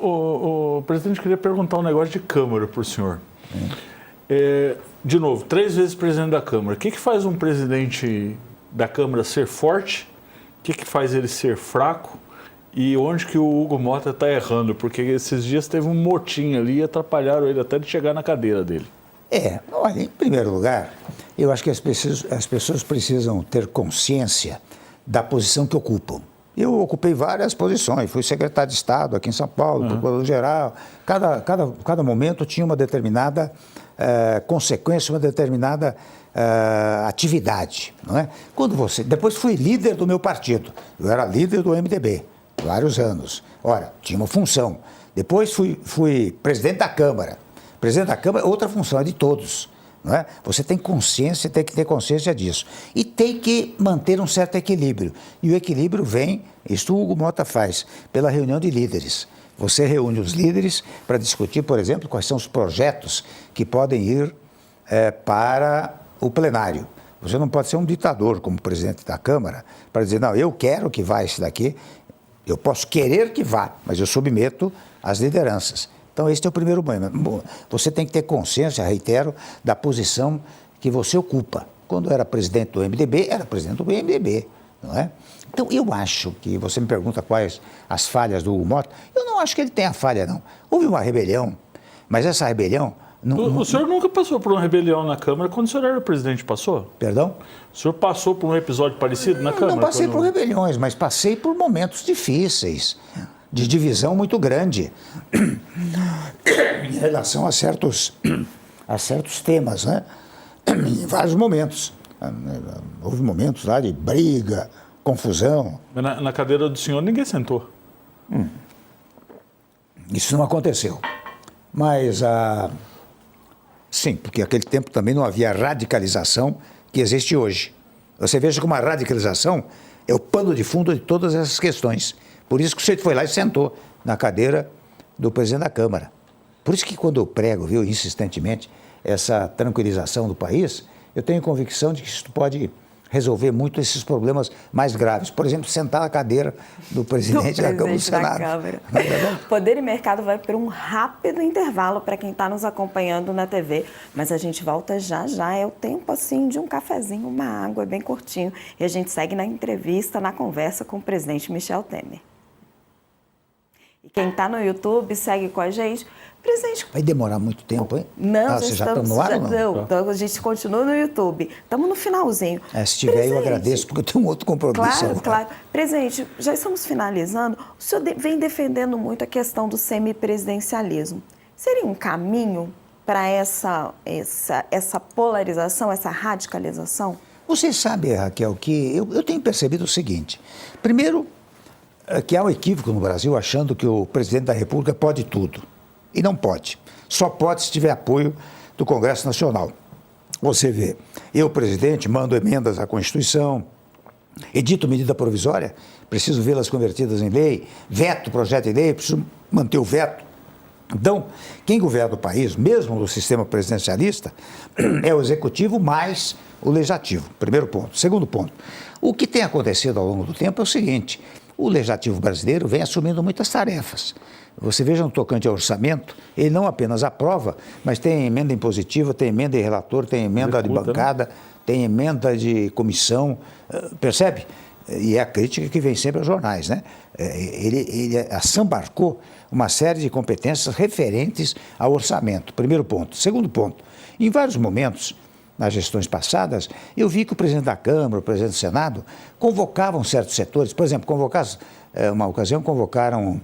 O presidente, queria perguntar um negócio de Câmara para o senhor. De novo, 3 vezes presidente da Câmara. O que faz um presidente da Câmara ser forte? O que faz ele ser fraco? E onde que o Hugo Motta está errando? Porque esses dias teve um motim ali e atrapalharam ele até de chegar na cadeira dele. Olha, em primeiro lugar, eu acho que as pessoas precisam ter consciência da posição que ocupam. Eu ocupei várias posições, fui secretário de Estado aqui em São Paulo, procurador-geral. Cada momento tinha uma determinada consequência, uma determinada atividade, não é? Depois fui líder do meu partido, eu era líder do MDB, vários anos. Ora, tinha uma função. Depois fui presidente da Câmara. Presidente da Câmara, outra função, é de todos. Não é? Você tem consciência, tem que ter consciência disso. E tem que manter um certo equilíbrio. E o equilíbrio vem, isso o Hugo Motta faz, pela reunião de líderes. Você reúne os líderes para discutir, por exemplo, quais são os projetos que podem ir para o plenário. Você não pode ser um ditador como presidente da Câmara para dizer, não, eu quero que vá esse daqui, eu posso querer que vá, mas eu submeto às lideranças. Então, esse é o primeiro momento. Você tem que ter consciência, reitero, da posição que você ocupa. Quando era presidente do MDB, era presidente do MDB, não é? Então, eu acho que, você me pergunta quais as falhas do Hugo Motta, eu não acho que ele tenha falha, não. Houve uma rebelião, mas essa rebelião... O senhor nunca passou por uma rebelião na Câmara quando o senhor era presidente, passou? Perdão? O senhor passou por um episódio parecido na Câmara? Não passei por rebeliões, mas passei por momentos difíceis, de divisão muito grande em relação a certos temas, né? Em vários momentos. Houve momentos lá de briga, confusão. Mas na cadeira do senhor ninguém sentou. Isso não aconteceu. Mas, sim, porque naquele tempo também não havia a radicalização que existe hoje. Você veja como a radicalização é o pano de fundo de todas essas questões. Por isso que você foi lá e sentou na cadeira do presidente da Câmara. Por isso que quando eu prego, viu, insistentemente, essa tranquilização do país, eu tenho convicção de que isso pode resolver muito esses problemas mais graves. Por exemplo, sentar na cadeira do presidente da Câmara do Senado. Poder e Mercado vai para um rápido intervalo para quem está nos acompanhando na TV, mas a gente volta já já, é o tempo assim de um cafezinho, uma água, é bem curtinho, e a gente segue na entrevista, na conversa com o presidente Michel Temer. E quem está no YouTube, segue com a gente. Presidente... Vai demorar muito tempo, hein? Não, vocês já estão no ar ou não? Não, a gente continua no YouTube. Estamos no finalzinho. Se tiver, eu agradeço, porque eu tenho um outro compromisso. Claro. Presidente, já estamos finalizando. O senhor vem defendendo muito a questão do semipresidencialismo. Seria um caminho para essa polarização, essa radicalização? Você sabe, Raquel, que eu tenho percebido o seguinte. Primeiro, que há um equívoco no Brasil achando que o presidente da República pode tudo. E não pode. Só pode se tiver apoio do Congresso Nacional. Você vê, eu, presidente, mando emendas à Constituição, edito medida provisória, preciso vê-las convertidas em lei, veto projeto de lei, preciso manter o veto. Então, quem governa o país, mesmo no sistema presidencialista, é o executivo mais o legislativo. Primeiro ponto. Segundo ponto, o que tem acontecido ao longo do tempo é o seguinte: o legislativo brasileiro vem assumindo muitas tarefas. Você veja no tocante ao orçamento, ele não apenas aprova, mas tem emenda impositiva, tem emenda de relator, tem emenda de bancada, né? Tem emenda de comissão, percebe? E é a crítica que vem sempre aos jornais, né? Ele assambarcou uma série de competências referentes ao orçamento, primeiro ponto. Segundo ponto, em vários momentos, nas gestões passadas, eu vi que o presidente da Câmara, o presidente do Senado, convocavam certos setores. Por exemplo, uma ocasião convocaram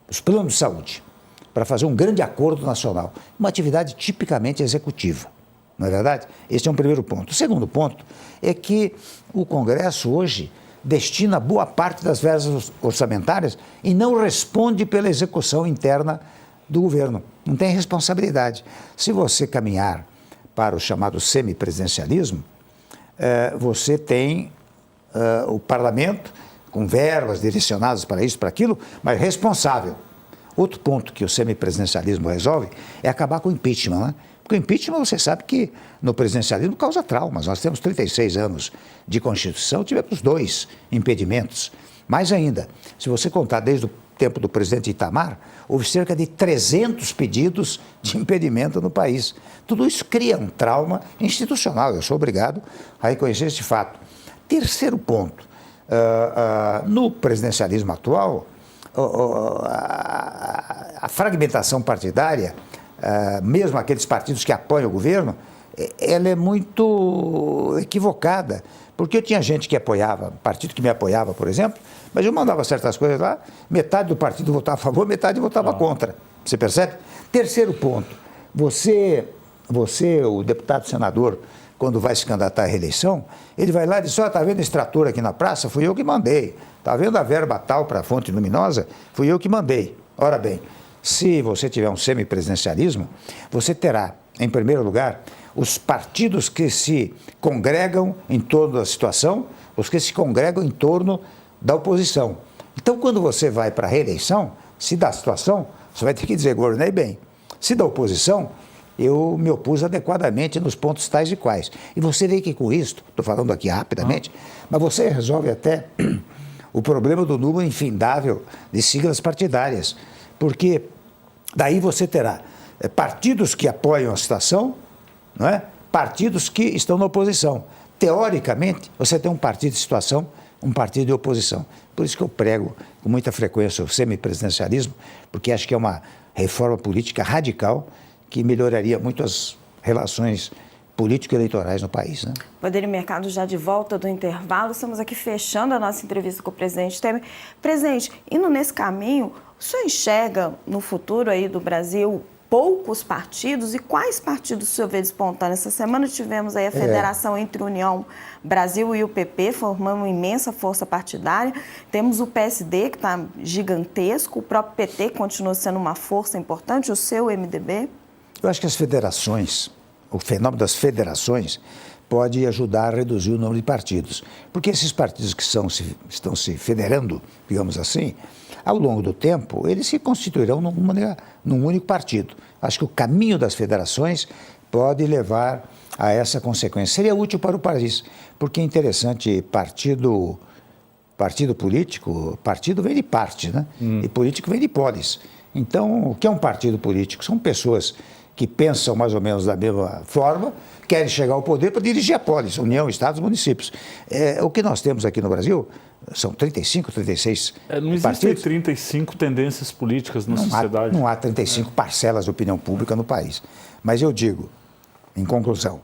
os planos de saúde para fazer um grande acordo nacional, uma atividade tipicamente executiva, não é verdade? Esse é um primeiro ponto. O segundo ponto é que o Congresso hoje destina boa parte das verbas orçamentárias e não responde pela execução interna do governo, não tem responsabilidade. Se você caminhar para o chamado semipresidencialismo, você tem o parlamento com verbas direcionadas para isso, para aquilo, mas responsável. Outro ponto que o semipresidencialismo resolve é acabar com o impeachment, né? Porque o impeachment, você sabe que no presidencialismo causa traumas. Nós temos 36 anos de Constituição, tivemos 2 impedimentos. Mais ainda, se você contar desde o tempo do presidente Itamar, houve cerca de 300 pedidos de impedimento no país. Tudo isso cria um trauma institucional, eu sou obrigado a reconhecer esse fato. Terceiro ponto, no presidencialismo atual, a fragmentação partidária, mesmo aqueles partidos que apoiam o governo, ela é muito equivocada, porque eu tinha gente que apoiava, partido que me apoiava, por exemplo, mas eu mandava certas coisas lá, metade do partido votava a favor, metade votava contra. Você percebe? Terceiro ponto, você, o deputado senador, quando vai se candidatar à reeleição, ele vai lá e diz, está vendo esse trator aqui na praça? Fui eu que mandei. Está vendo a verba tal para a Fonte Luminosa? Fui eu que mandei. Ora bem, se você tiver um semipresidencialismo, você terá, em primeiro lugar, os partidos que se congregam em torno da situação, os que se congregam em torno da oposição. Então, quando você vai para a reeleição, se da situação, você vai ter que dizer, governei bem. Se da oposição, eu me opus adequadamente nos pontos tais e quais. E você vê que com isso, estou falando aqui rapidamente, mas você resolve até o problema do número infindável de siglas partidárias, porque daí você terá partidos que apoiam a situação, não é? Partidos que estão na oposição. Teoricamente, você tem um partido de situação, um partido de oposição. Por isso que eu prego com muita frequência o semipresidencialismo, porque acho que é uma reforma política radical que melhoraria muito as relações político-eleitorais no país, né? Poder e Mercado já de volta do intervalo. Estamos aqui fechando a nossa entrevista com o presidente Temer. Presidente, indo nesse caminho, o senhor enxerga no futuro aí do Brasil poucos partidos e quais partidos o senhor vê despontando? Essa semana tivemos aí a federação entre União Brasil e o PP, formando uma imensa força partidária. Temos o PSD, que está gigantesco, o próprio PT continua sendo uma força importante, o seu MDB. Eu acho que as federações, o fenômeno das federações pode ajudar a reduzir o número de partidos. Porque esses partidos que estão se federando, digamos assim, ao longo do tempo, eles se constituirão num único partido. Acho que o caminho das federações pode levar a essa consequência. Seria útil para o país, porque é interessante, partido político, partido vem de parte, né? E político vem de polis. Então, o que é um partido político? São pessoas que pensam mais ou menos da mesma forma, querem chegar ao poder para dirigir a polis, União, Estados, municípios. O que nós temos aqui no Brasil são 35, 36 não existem partidos. 35 tendências políticas na sociedade. Não há 35 parcelas de opinião pública no país. Mas eu digo, em conclusão,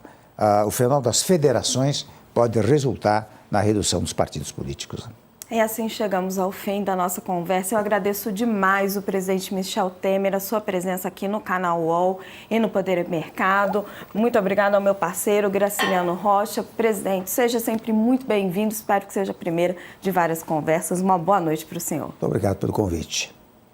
o fenômeno das federações pode resultar na redução dos partidos políticos. E assim chegamos ao fim da nossa conversa. Eu agradeço demais o presidente Michel Temer, a sua presença aqui no canal UOL e no Poder e Mercado. Muito obrigada ao meu parceiro, Graciliano Rocha. Presidente, seja sempre muito bem-vindo. Espero que seja a primeira de várias conversas. Uma boa noite para o senhor. Muito obrigado pelo convite.